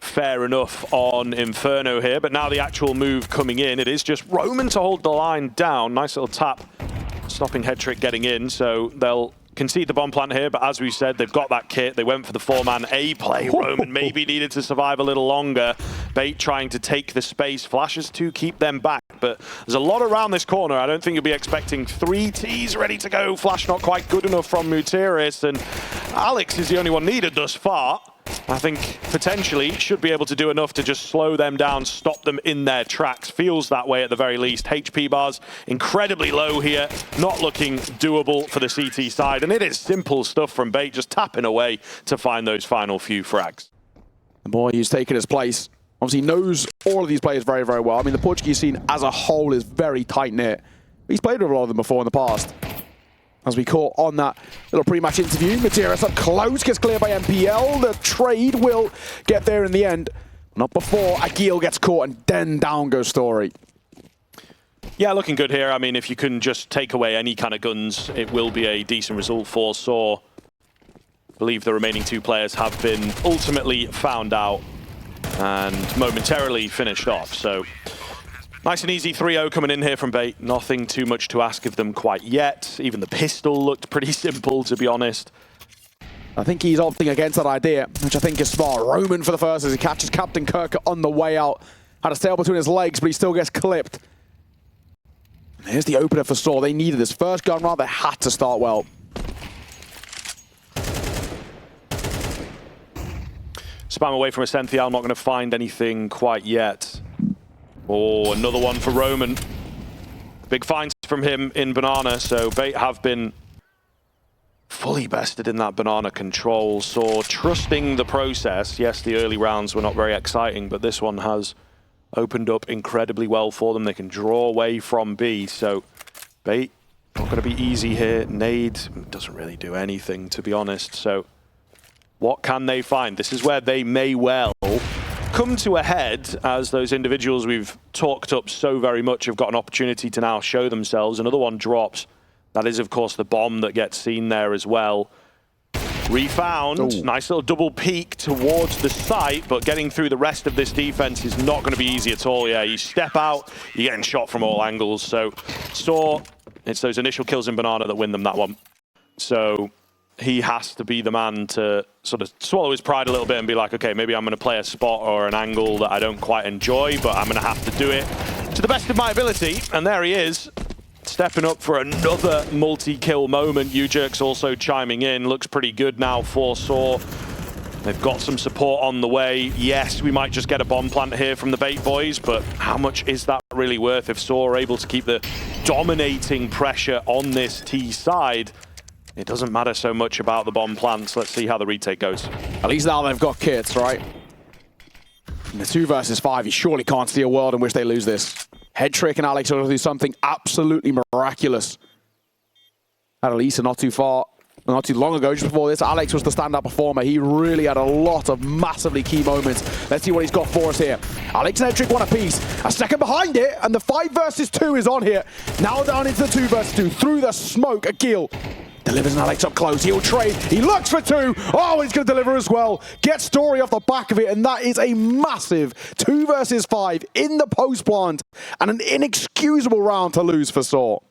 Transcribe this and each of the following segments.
fair enough on Inferno here, but now the actual move coming in, it is just Roman to hold the line down. Nice little tap, stopping head trick getting in, so they'll concede the bomb plant here, but as we said, they've got that kit. They went for the 4-man A play. Roman maybe needed to survive a little longer. Bait trying to take the space. Flashes to keep them back, but there's a lot around this corner. I don't think you'll be expecting 3 Ts ready to go. Flash not quite good enough from Mutiris, and Alex is the only one needed thus far. I think potentially should be able to do enough to just slow them down, stop them in their tracks. Feels that way at the very least. HP bars incredibly low here, not looking doable for the CT side. And it is simple stuff from Bait, just tapping away to find those final few frags. The boy who's taken his place obviously knows all of these players very, very well. I mean, the Portuguese scene as a whole is very tight-knit. He's played with a lot of them before in the past. As we caught on that little pre-match interview, Mutiris up close, gets cleared by MPL. The trade will get there in the end. Not before Agil gets caught, and then down goes Story. Yeah, looking good here. I mean, if you can just take away any kind of guns, it will be a decent result for sAw. I believe the remaining 2 players have been ultimately found out and momentarily finished off. So nice and easy 3-0 coming in here from Bait. Nothing too much to ask of them quite yet. Even the pistol looked pretty simple, to be honest. I think he's opting against that idea, which I think is smart. Roman for the first as he catches Captain Kirk on the way out. Had a tail between his legs, but he still gets clipped. And here's the opener for sAw. They needed this first gun round. They had to start well. Spam away from a Senthia. Not going to find anything quite yet. Oh, another one for Roman. Big finds from him in Banana, so Bait have been fully bested in that Banana control. So trusting the process. Yes, the early rounds were not very exciting, but this one has opened up incredibly well for them. They can draw away from B, so Bait not going to be easy here. Nade doesn't really do anything, to be honest, so what can they find? This is where they may well come to a head, as those individuals we've talked up so very much have got an opportunity to now show themselves. Another one drops. That is, of course, the bomb that gets seen there as well. Refound. Ooh. Nice little double peek towards the site, but getting through the rest of this defense is not going to be easy at all. Yeah, you step out, you're getting shot from all angles. So sAw, it's those initial kills in Banana that win them that one. So he has to be the man to sort of swallow his pride a little bit and be like, okay, maybe I'm going to play a spot or an angle that I don't quite enjoy, but I'm going to have to do it to the best of my ability. And there he is, stepping up for another multi-kill moment. U-Jerk's also chiming in. Looks pretty good now for sAw. They've got some support on the way. Yes, we might just get a bomb plant here from the Bait boys, but how much is that really worth if sAw are able to keep the dominating pressure on this T side? It doesn't matter so much about the bomb plants. Let's see how the retake goes. At least now they've got kits, right? In the 2 versus 5, you surely can't see a world in which they lose this. Head Trick and Alex will do something absolutely miraculous. At Elisa not too far, not too long ago, just before this, Alex was the standout performer. He really had a lot of massively key moments. Let's see what he's got for us here. Alex and Head Trick one apiece. A second behind it, and the 5 versus 2 is on here. Now down into the 2 versus 2, through the smoke, Agil delivers an Alex up close. He'll trade. He looks for 2. Oh, he's going to deliver as well. Gets Story off the back of it, and that is a massive 2 versus 5 in the post plant, and an inexcusable round to lose for sAw.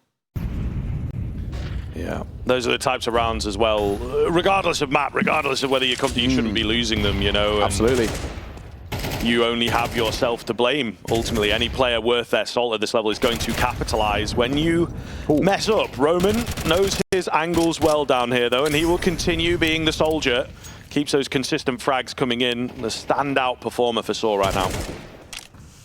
Yeah, those are the types of rounds as well. Regardless of map, regardless of whether you come to, you shouldn't be losing them, you know. Absolutely. You only have yourself to blame. Ultimately, any player worth their salt at this level is going to capitalize when you mess up. Roman knows his angles well down here, though, and he will continue being the soldier. Keeps those consistent frags coming in. The standout performer for sAw right now.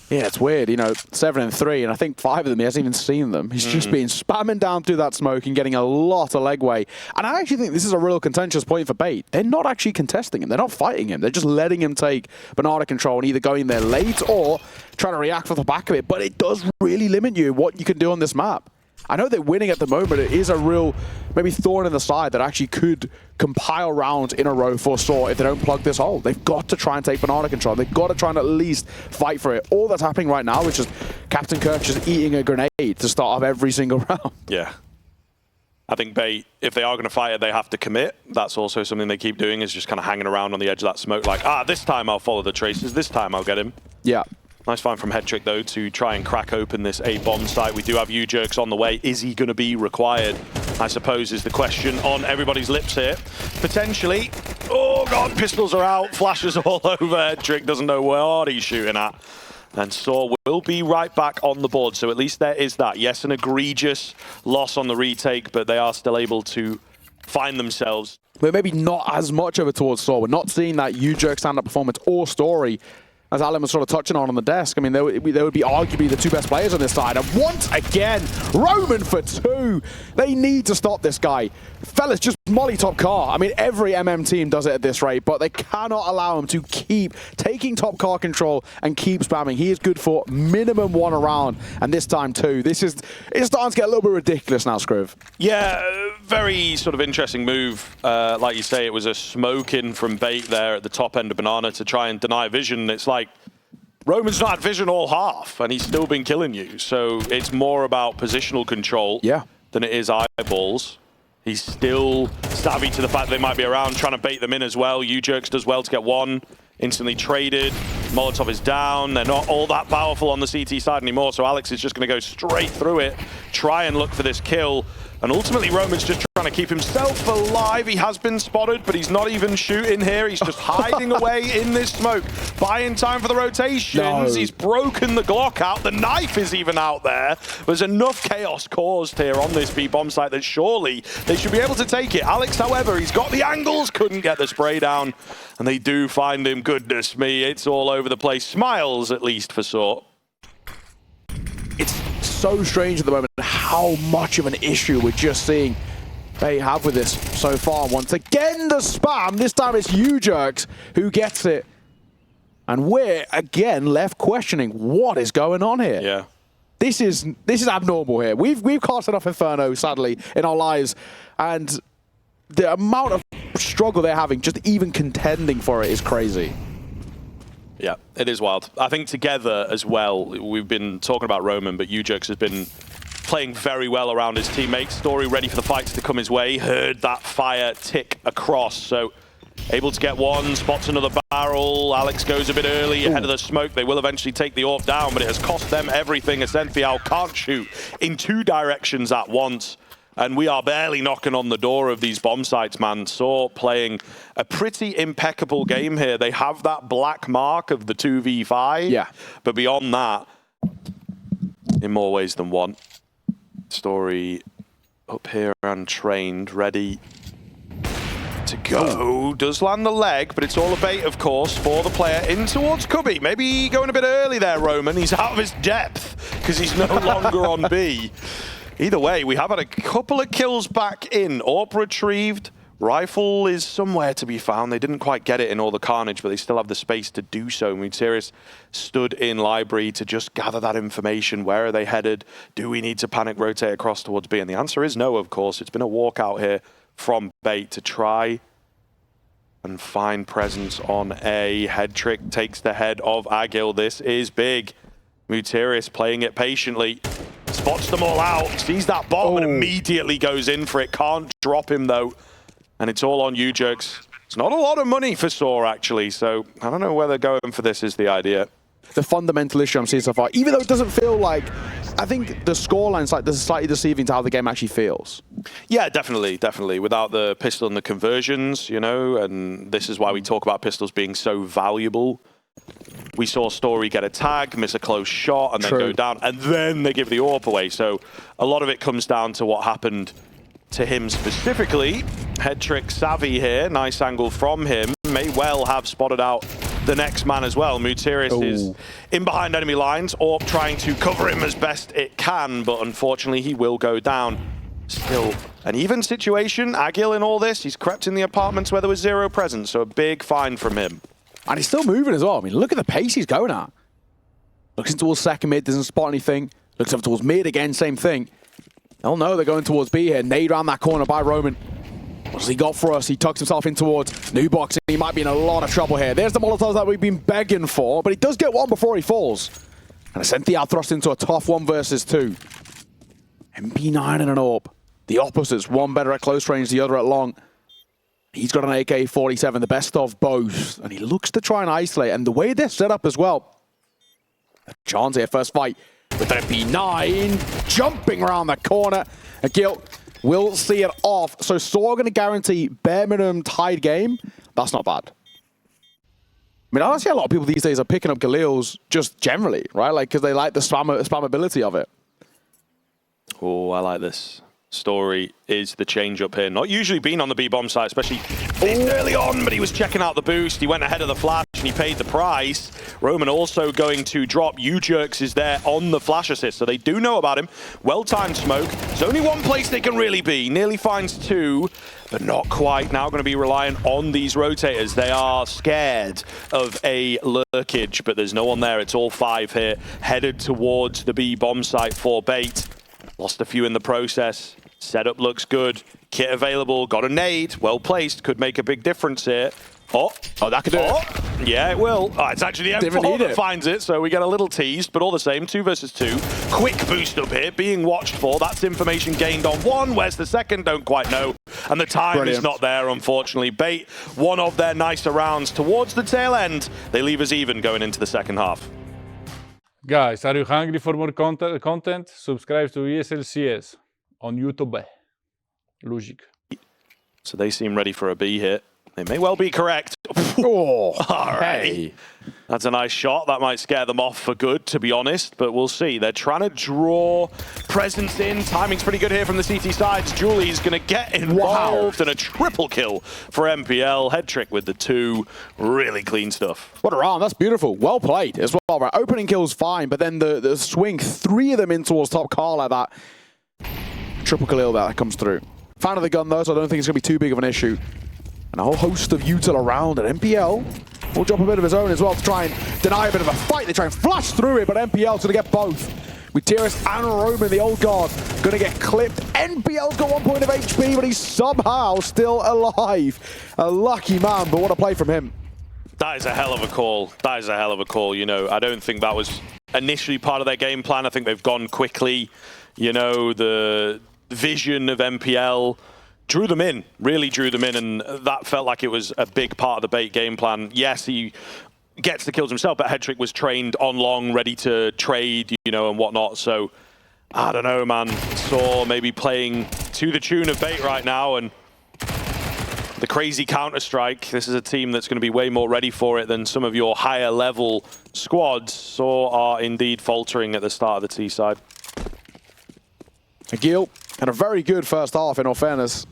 Yeah, it's weird, you know, 7 and 3, and I think 5 of them, he hasn't even seen them. He's just been spamming down through that smoke and getting a lot of legway. And I actually think this is a real contentious point for Bait. They're not actually contesting him. They're not fighting him. They're just letting him take Banana control and either going there late or trying to react off the back of it. But it does really limit you what you can do on this map. I know they're winning at the moment. It is a real, maybe thorn in the side that actually could compile rounds in a row for sAw if they don't plug this hole. They've got to try and take Banana control. They've got to try and at least fight for it. All that's happening right now is just Captain Kirk just eating a grenade to start off every single round. Yeah. I think Bait, if they are going to fight it, they have to commit. That's also something they keep doing, is just kind of hanging around on the edge of that smoke like, this time I'll follow the traces, this time I'll get him. Yeah. Nice find from Headtrick, though, to try and crack open this A bomb site. We do have U-Jerks on the way. Is he going to be required? I suppose is the question on everybody's lips here. Potentially. Oh, God, pistols are out. Flashes all over. Headtrick doesn't know what he's shooting at. And sAw will be right back on the board. So at least there is that. Yes, an egregious loss on the retake, but they are still able to find themselves. But maybe not as much of it towards sAw. We're not seeing that U-Jerk stand-up performance or story, as Alan was sort of touching on the desk. I mean, they would be arguably the two best players on this side. And once again, Roman for 2. They need to stop this guy. Fellas, just molly top car. I mean, every MM team does it at this rate, but they cannot allow him to keep taking top car control and keep spamming. He is good for minimum 1 round, and this time 2. It's starting to get a little bit ridiculous now, Scriv. Yeah, very sort of interesting move. Like you say, it was a smoke in from Bait there at the top end of Banana to try and deny vision. It's like, Roman's not had vision all half, and he's still been killing you. So it's more about positional control than it is eyeballs. He's still savvy to the fact they might be around, trying to bait them in as well. U-Jerks does well to get 1. Instantly traded. Molotov is down. They're not all that powerful on the CT side anymore, so Alex is just going to go straight through it, try and look for this kill. And ultimately, Roman's just trying to keep himself alive. He has been spotted, but he's not even shooting here. He's just hiding away in this smoke, buying time for the rotations. No. He's broken the Glock out. The knife is even out there. There's enough chaos caused here on this B bomb site that surely they should be able to take it. Alex, however, he's got the angles, couldn't get the spray down, and they do find him. Goodness me, it's all over the place. Smiles, at least, for sAw. It's so strange at the moment how much of an issue we're just seeing they have with this so far. Once again, the spam. This time it's U-Jerks who gets it. And we're, again, left questioning what is going on here. Yeah. This is abnormal here. We've cast enough Inferno, sadly, in our lives. And the amount of struggle they're having, just even contending for it, is crazy. Yeah, it is wild. I think together as well, we've been talking about Roman, but U-Jerks has been playing very well around his teammates. Story ready for the fights to come his way. Heard that fire tick across, so able to get 1, spots another barrel. Alex goes a bit early ahead of the smoke. They will eventually take the AWP down, but it has cost them everything. sAw can't shoot in 2 directions at once. And we are barely knocking on the door of these bomb sites, man. sAw playing a pretty impeccable game here. They have that black mark of the 2v5. Yeah. But beyond that, in more ways than one. Story up here and trained, ready to go. Does land the leg, but it's all a bait, of course, for the player in towards Cubby. Maybe going a bit early there, Roman. He's out of his depth because he's no longer on B. Either way, we have had a couple of kills back in. AWP retrieved. Rifle is somewhere to be found. They didn't quite get it in all the carnage, but they still have the space to do so. Mutirius stood in library to just gather that information. Where are they headed? Do we need to panic rotate across towards B? And the answer is no, of course. It's been a walkout here from Bait to try and find presence on A. Headtrick takes the head of Agil. This is big. Mutirius playing it patiently. Spots them all out, sees that bomb and immediately goes in for it. Can't drop him though. And it's all on U-Jerks. It's not a lot of money for sAw actually, so I don't know whether going for this is the idea. The fundamental issue I'm seeing so far, even though it doesn't feel like, I think the scoreline's like this is slightly deceiving to how the game actually feels. Yeah, definitely, definitely. Without the pistol and the conversions, you know, and this is why we talk about pistols being so valuable. We saw Story get a tag, miss a close shot, and then go down, and then they give the AWP away. So a lot of it comes down to what happened to him specifically. Headtrick savvy here, nice angle from him. May well have spotted out the next man as well. Mutirius is in behind enemy lines, AWP trying to cover him as best it can, but unfortunately he will go down. Still an even situation. Agil in all this, he's crept in the apartments where there was 0 presence, so a big find from him. And he's still moving as well. I mean, look at the pace he's going at. Looks in towards second mid, doesn't spot anything. Looks up towards mid again, same thing. Oh no, they're going towards B here. Nade around that corner by Roman. What's he got for us? He tucks himself in towards new box. He migh be in a lot of trouble here. There's the Molotovs that we've been begging for, but he does get 1 before he falls. And sAw thrust into a tough 1 versus 2. MP9 and an AWP. the opposites. One better at close range, the other at long. He's got an AK-47, the best of both. And he looks to try and isolate. And the way they're set up as well. A chance here, first fight with an MP9. Jumping around the corner. Agil will see it off. So sAw going to guarantee bare minimum tied game. That's not bad. I mean, I see a lot of people these days are picking up Galil's just generally, right? Like, because they like the spammability of it. Oh, I like this. Story is the change up here. Not usually been on the B-bomb site, especially this early on, but he was checking out the boost. He went ahead of the flash and he paid the price. Roman also going to drop. U-Jerks is there on the flash assist, so they do know about him. Well-timed smoke. There's only one place they can really be. Nearly finds two, but not quite. Now going to be relying on these rotators. They are scared of a lurkage, but there's no one there. It's all five here, headed towards the B-bomb site for bait. Lost a few in the process. Setup looks good. Kit available. Got a nade. Well placed. Could make a big difference here. Oh, that could do it. Yeah, it will. Oh, it's actually the M4 that finds it, so we get a little teased, but all the same, 2 versus 2. Quick boost up here, being watched for. That's information gained on one. Where's the second? Don't quite know. And the time is not there, unfortunately. Bait, one of their nicer rounds towards the tail end. They leave us even going into the second half. Guys, are you hungry for more content? Subscribe to ESL CS on YouTube. Logic. So they seem ready for a B hit. They may well be correct. Oh, all right. Hey. That's a nice shot. That might scare them off for good, to be honest, but we'll see. They're trying to draw presence in. Timing's pretty good here from the CT sides. Julie's going to get involved in a triple kill for MPL. Head trick with the 2. Really clean stuff. What a round. That's beautiful. Well played as well. Right. Opening kill's fine, but then the swing, 3 of them in towards top car like that. Triple kill that comes through. Fan of the gun, though, so I don't think it's going to be too big of an issue. And a whole host of util around, and MPL will drop a bit of his own as well to try and deny a bit of a fight. They try and flash through it, but MPL's going to get both. With Tyrus and Roman, the old guard, going to get clipped. MPL's got 1 point of HP, but he's somehow still alive. A lucky man, but what a play from him. That is a hell of a call. That is a hell of a call. You know, I don't think that was initially part of their game plan. I think they've gone quickly. You know, the vision of MPL drew them in, really drew them in, and that felt like it was a big part of the bait game plan. Yes, he gets the kills himself, but Headtrick was trained on long, ready to trade, you know, and whatnot. So, I don't know, man. sAw maybe playing to the tune of bait right now, and the crazy Counter-Strike. This is a team that's going to be way more ready for it than some of your higher level squads. sAw are indeed faltering at the start of the T side. Agil had a very good first half, in all fairness.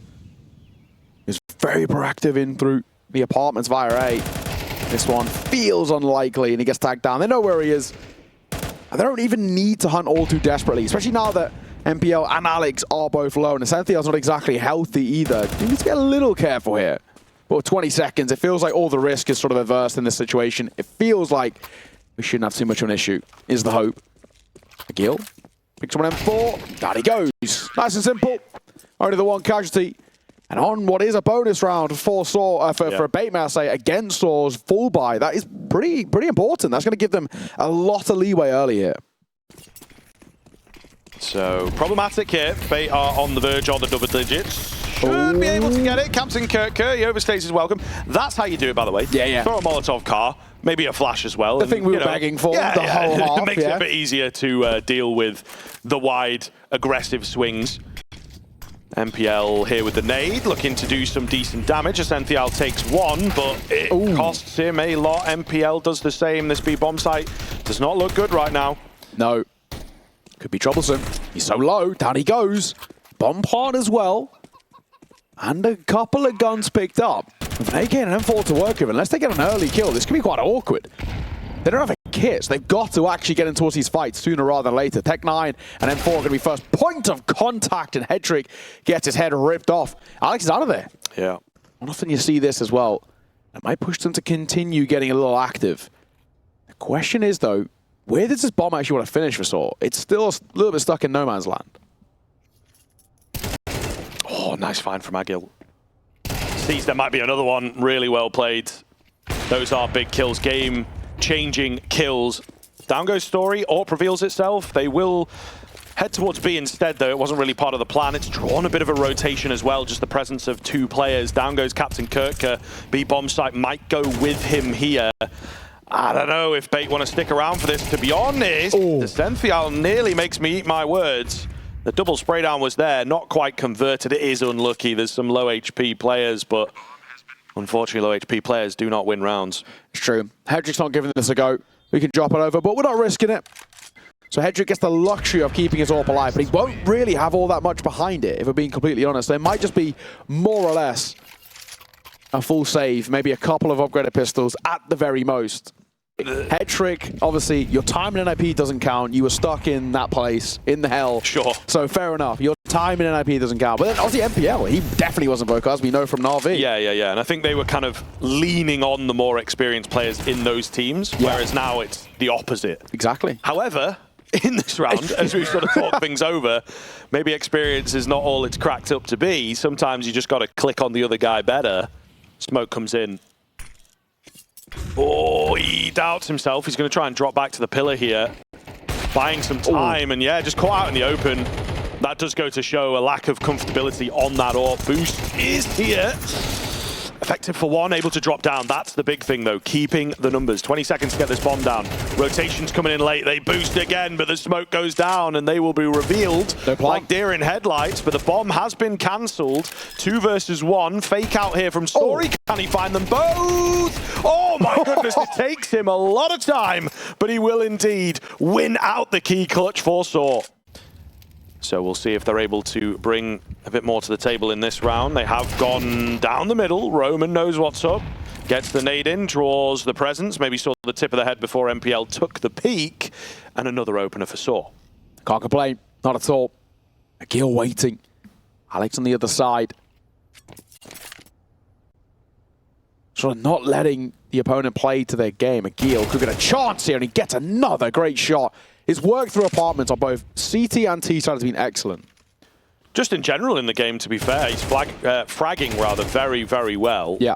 He's very proactive in through the apartments via A. This one feels unlikely, and he gets tagged down. They know where he is. And they don't even need to hunt all too desperately, especially now that MPL and Alex are both low, and Santhiel's not exactly healthy either. You need to get a little careful here. Well, 20 seconds, it feels like all the risk is sort of averse in this situation. It feels like we shouldn't have too much of an issue, is the hope. Agil picks up an M4, down he goes. Nice and simple. Only the one casualty. And on what is a bonus round for sAw, for bait, may I say, against sAw's full buy. That is pretty important. That's going to give them a lot of leeway early here. So, problematic here. Bait are on the verge of the double digits. Should be able to get it. Captain Kirk, he overstays his welcome. That's how you do it, by the way. Yeah. Throw a Molotov car, maybe a flash as well. The thing we were begging for the whole half. It makes it a bit easier to deal with the wide, aggressive swings. MPL here with the nade, looking to do some decent damage. Ascenthial takes 1, but it costs him a lot. MPL does the same. This B-bomb site does not look good right now. No. Could be troublesome. He's so low. Down he goes. Bomb part as well. And a couple of guns picked up. With an AK and an M4 to work with, unless they get an early kill, this could be quite awkward. They don't have a kit, so they've got to actually get in towards these fights sooner rather than later. Tech 9 and M4 are going to be first point of contact, and Headtrick gets his head ripped off. Alex is out of there. Yeah. Often you see this as well. It might push them to continue getting a little active. The question is, though, where does this bomb actually want to finish for sAw? It's still a little bit stuck in no man's land. Oh, nice find from Agil. Sees there might be another one. Really well played. Those are big kills. Game-changing kills. Down goes Story. AWP reveals itself. They will head towards B instead, though. It wasn't really part of the plan. It's drawn a bit of a rotation as well, just the presence of two players. Down goes Captain Kirka. B bomb site might go with him here. I don't know if Bait want to stick around for this, to be honest. The Senthial nearly makes me eat my words. The double spray down was there, not quite converted. It is unlucky. There's some low HP players, but unfortunately low HP players do not win rounds. It's true. Hedrick's not giving this a go. We can drop it over, but we're not risking it. So Hedrick gets the luxury of keeping his AWP alive, but he won't really have all that much behind it, if we're being completely honest. There might just be more or less a full save, maybe a couple of upgraded pistols at the very most. Hedrick, obviously, your time in NIP doesn't count. You were stuck in that place, in the hell. Sure. So fair enough. Your time in NIP doesn't count. But then obviously MPL, he definitely wasn't broke, as we know from Na'Vi. Yeah. And I think they were kind of leaning on the more experienced players in those teams, whereas now it's the opposite. Exactly. However, in this round, as we sort of talk things over, maybe experience is not all it's cracked up to be. Sometimes you just got to click on the other guy better. Smoke comes in. Oh, he doubts himself. He's going to try and drop back to the pillar here. Buying some time, and yeah, just caught out in the open. That does go to show a lack of comfortability on that AWP. Boost is here. Effective for one, able to drop down. That's the big thing, though. Keeping the numbers. 20 seconds to get this bomb down. Rotation's coming in late. They boost again, but the smoke goes down, and they will be revealed like deer in headlights. But the bomb has been cancelled. 2 versus 1. Fake out here from Story. Can he find them both? Oh, my goodness. It takes him a lot of time, but he will indeed win out the key clutch for sAw. So we'll see if they're able to bring a bit more to the table in this round. They have gone down the middle. Roman knows what's up. Gets the nade in, draws the presence. Maybe saw the tip of the head before MPL took the peak. And another opener for sAw. Can't complain. Not at all. Agil waiting. Alex on the other side. Sort of not letting the opponent play to their game. Agil could get a chance here, and he gets another great shot. His work through apartments on both CT and T side has been excellent. Just in general in the game, to be fair, he's fragging rather very, very well. Yeah.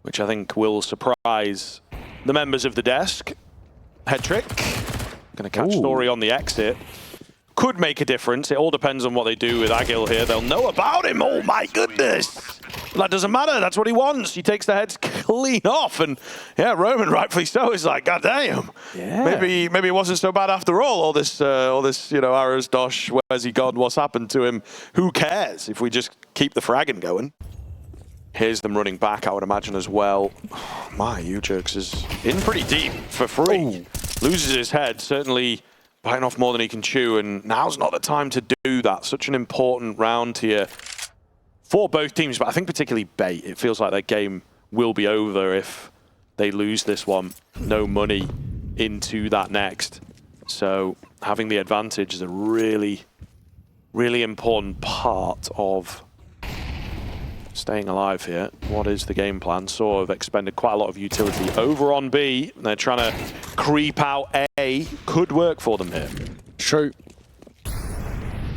Which I think will surprise the members of the desk. Hedrick, going to catch Story on the exit. Could make a difference. It all depends on what they do with Agil here. They'll know about him. Oh my goodness. That doesn't matter. That's what he wants. He takes the heads clean off. And yeah, Roman, rightfully so, is like, God damn. Yeah. Maybe it wasn't so bad after all. All this, you know, Aras, Dosh, where's he gone? What's happened to him? Who cares if we just keep the fragging going? Here's them running back, I would imagine, as well. Oh, my, Ujerks is in pretty deep for free. Loses his head, certainly biting off more than he can chew, and now's not the time to do that. Such an important round here for both teams, but I think particularly Bait. It feels like their game will be over if they lose this one. No money into that next. So having the advantage is a really, really important part of staying alive here. What is the game plan? sAw have expended quite a lot of utility over on B. They're trying to creep out A. Could work for them here. True.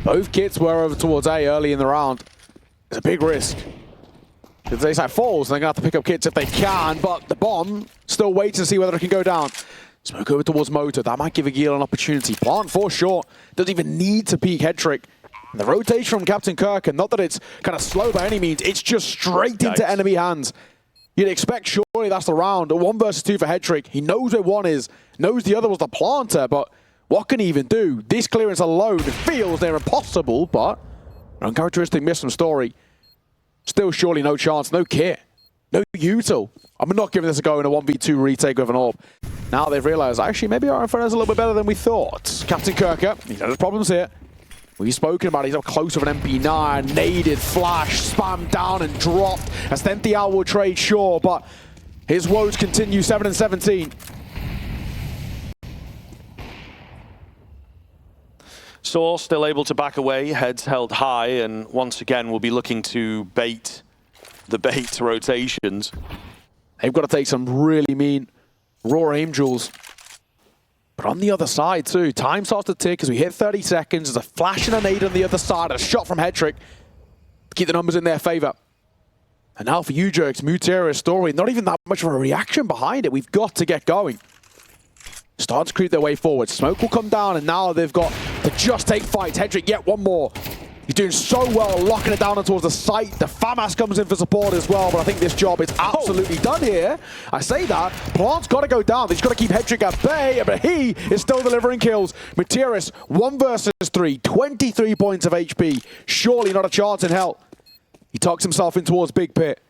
Both kits were over towards A early in the round. It's a big risk. If they side falls, they're going to have to pick up kits if they can, but the bomb still waits to see whether it can go down. Smoke over towards Motor. That might give Agil an opportunity. Plant for sure. Doesn't even need to peek Hedrick. And the rotation from Captain Kirk, and not that it's kind of slow by any means, it's just straight into enemy hands. You'd expect surely that's the round. A 1 versus 2 for Hedrick. He knows where one is, knows the other was the planter, but what can he even do? This clearance alone feels they're impossible, but an uncharacteristic miss from Story. Still surely no chance, no kit, no util. I'm not giving this a go in a 1v2 retake with an AWP. Now they've realized, actually, maybe our Inferno's a little bit better than we thought. Captain Kirker, he's had his problems here. We've spoken about it. He's up close with an MP9, naded, flash, spammed down and dropped. As Senthial will trade, sure, but his woes continue, 7 and 17. sAw still able to back away, heads held high, and once again will be looking to bait the bait rotations. They've got to take some really mean raw aim duels. But on the other side too, time starts to tick as we hit 30 seconds. There's a flash and a nade on the other side, a shot from Hedrick to keep the numbers in their favor. And now for Ujerks, Mutera Story, not even that much of a reaction behind it. We've got to get going. Starting to creep their way forward. Smoke will come down, and now they've got to just take fights. Hedrick, yet one more. He's doing so well, locking it down towards the site. The FAMAS comes in for support as well, but I think this job is absolutely done here. I say that. Plant's got to go down. He's got to keep Hedrick at bay, but he is still delivering kills. Materis, 1 versus 3, 23 points of HP. Surely not a chance in hell. He tucks himself in towards Big Pit.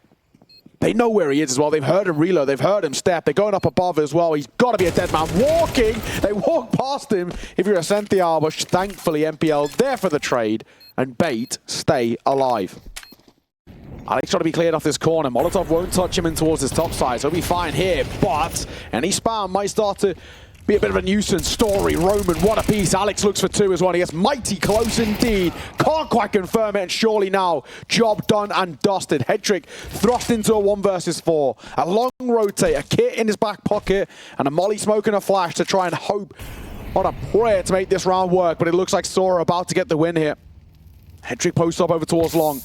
They know where he is as well. They've heard him reload. They've heard him step. They're going up above as well. He's got to be a dead man. Walking. They walk past him if you're a Cynthia, but thankfully MPL there for the trade. And Bait stay alive. Alex trying to be cleared off this corner. Molotov won't touch him in towards his top side, so he'll be fine here. But any spam might start to be a bit of a nuisance. Story, Roman, one apiece. Alex looks for 2 as well. He gets mighty close indeed. Can't quite confirm it, and surely now, job done and dusted. Hedrick thrust into a 1 versus 4. A long rotate, a kit in his back pocket, and a molly smoke and a flash to try and hope on a prayer to make this round work. But it looks like sAw are about to get the win here. Hedrick posts up over towards Long.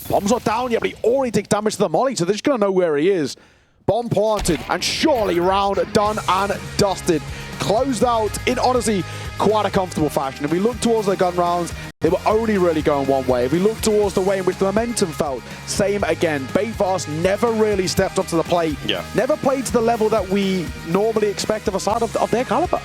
Bomb's not down yet, but he already takes damage to the molly, so they're just going to know where he is. Bomb planted, and surely round done and dusted. Closed out in, honestly, quite a comfortable fashion. If we look towards the gun rounds, they were only really going one way. If we look towards the way in which the momentum felt, same again. Bait for us never really stepped up to the plate. Yeah. Never played to the level that we normally expect of a side of their caliber.